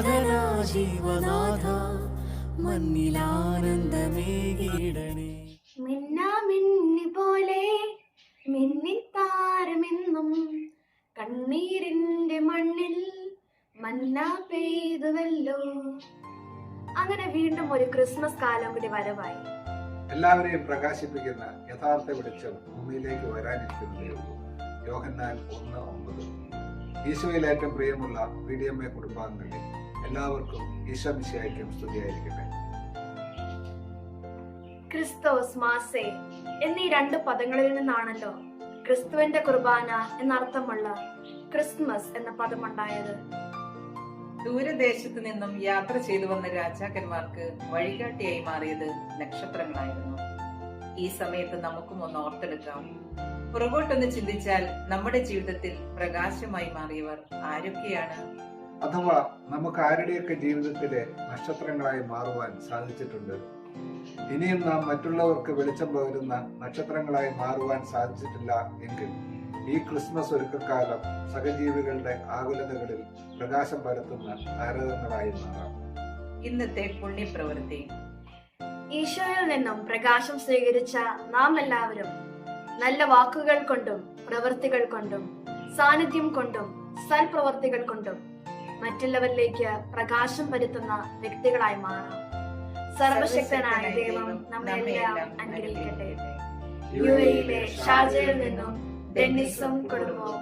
നാഥനാ ജീവനാഥ മണ്ണിലാനന്ദമേകിടണേ. മിന്നാമിന്നി പോലെ മിന്നിത്താരമെന്നും കണ്ണീരിന്റെ മണ്ണിൽ മന്ന പെയ്തുവല്ലോ. അങ്ങനെ വീണ്ടും ഒരു ക്രിസ്മസ് കാലം കൂടി വരവായി. എല്ലാവരെയും പ്രകാശിപ്പിക്കുന്ന യഥാർത്ഥ വെളിച്ചം ഭൂമിയിലേക്ക് വരാനിരിക്കുന്നതേ ഉള്ളൂ. യോഹന്നാൻ 1:9. ഈശോയിൽ ഏറ്റവും പ്രിയമുള്ള PDMA കുടുംബാംഗങ്ങളെ എല്ലാവർക്കും ഈശോ മിശിഹായ്ക്കും സ്തുതിയായിരിക്കട്ടെ. ക്രിസ്തോസ് മാസേ എന്നീ രണ്ട് പദങ്ങളിൽ നിന്നാണല്ലോ ക്രിസ്തുവിന്റെ കുർബാന എന്നർത്ഥമുള്ള ക്രിസ്മസ് എന്ന പദമുണ്ടായത്. ദൂരദേശത്തു നിന്നും യാത്ര ചെയ്തു വന്ന രാജാക്കന്മാർക്ക് വഴികാട്ടിയായി മാറിയത് നക്ഷത്രങ്ങളായിരുന്നു. ഈ സമയത്ത് നമുക്കും ഒന്ന് ഓർത്തെടുക്കാം. പുറകോട്ടൊന്ന് ചിന്തിച്ചാൽ നമ്മുടെ ജീവിതത്തിൽ പ്രകാശമായി മാറിയവർ ആരൊക്കെയാണ്? അഥവാ നമുക്ക് ആരുടെയൊക്കെ ജീവിതത്തിലെ നക്ഷത്രങ്ങളായി മാറുവാൻ സാധിച്ചിട്ടുണ്ട്? ഇനിയും നാം മറ്റുള്ളവർക്ക് വെളിച്ചം പകരുന്ന നക്ഷത്രങ്ങളായി മാറുവാൻ സാധിച്ചിട്ടില്ല എങ്കിൽ ഈ ക്രിസ്മസ് ഒരുക്കക്കാലം സഹജീവികളുടെ ആകുലതകളിൽ പ്രകാശം പരത്തുന്ന താരകങ്ങളായി മാറാം. ഇന്നത്തെ പുണ്യപ്രവൃത്തി. ഈശോയിൽ നിന്നും പ്രകാശം സ്വീകരിച്ച നാം എല്ലാവരും നല്ല വാക്കുകൾ കൊണ്ടും പ്രവൃത്തികൾ കൊണ്ടും സാന്നിധ്യം കൊണ്ടും സൽപ്രവർത്തികൾ കൊണ്ടും മറ്റുള്ളവരിലേക്ക് പ്രകാശം പരത്തുന്ന വ്യക്തികളായി മാറാം. സർവശക്തനായ ദൈവം നമ്മളെല്ലാം അനുഗ്രഹിക്കട്ടെ. UAE ഷാർജയിൽ നിന്നും ഡെന്നിസും കുടുംബവും